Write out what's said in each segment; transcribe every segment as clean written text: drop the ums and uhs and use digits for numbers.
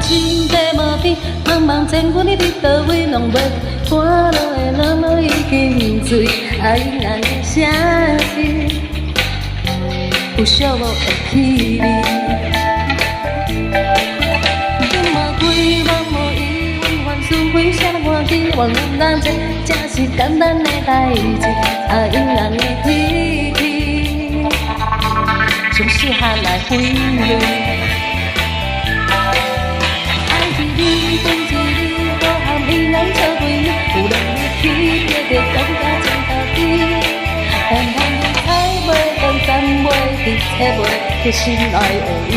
心地无边，茫茫千军你伫倒位拢袂看落的人都已经醉，爱人的声音有寂寞的气味。今嘛规梦无依，阮凡事非啥欢喜，原来这正是简单的代志，爱人的脾气，总是喊来回味。 有人你去，就着讲甲真到底。但倘你猜袂到，占袂住，找袂着心爱的伊。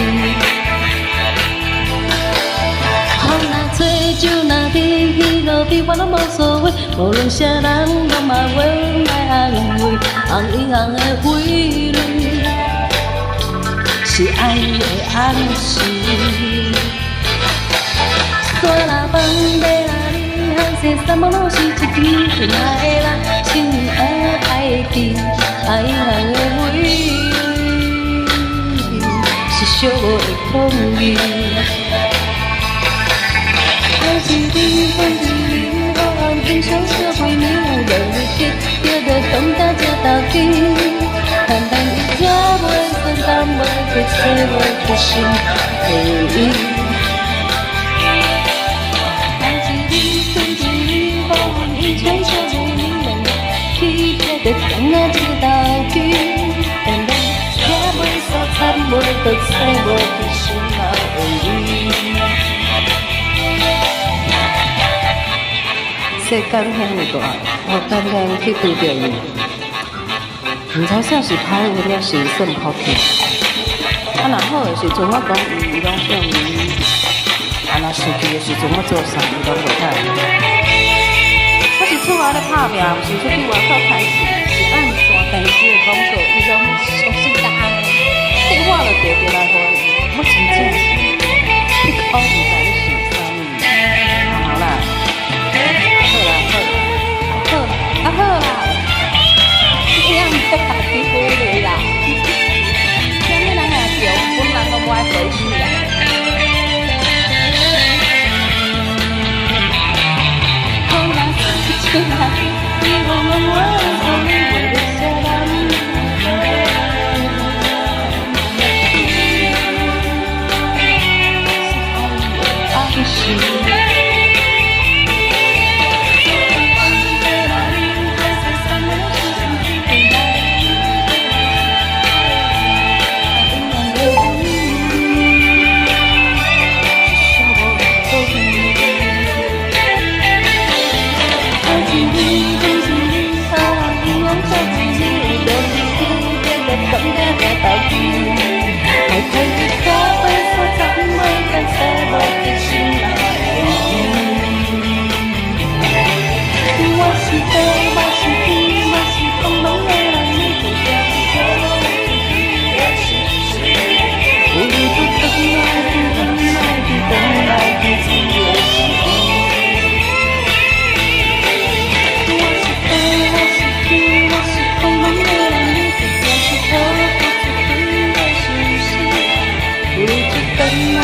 风若吹，酒若滴，去路边我拢无所谓。无论啥人，拢嘛会来安慰。红一红的花蕊，是爱的暗示。山若放马若。 这什么拢是一支亲爱的人，心爱爱记，爱人的美丽，是寂寞的空气。爱是你，风是你，好汉平常小闺蜜，有人你记，叫着讲甲这到底。单单一听袂顺，担袂着，找袂着心的伊。 就讲啊，这道理，但咱听袂煞，参袂到，猜袂着心爱的伊。世间遐尼大，我单单去拄着伊，毋知啥是歹运，还是算福气。啊，若好的时阵，我讲伊拢向伊；啊，若生气的时阵，我做啥伊拢袂睬。 我是厝内咧拍拼，毋是出去外口开戏，是按线电视的工作，伊拢熟悉答案的。电话就摕过来互伊，我真正是一口唔知你想啥物。好啦，好啦，你也毋得家己过来啦。啥物人也是，本人都无爱回去啦。 你忘了我从你为的下等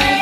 待。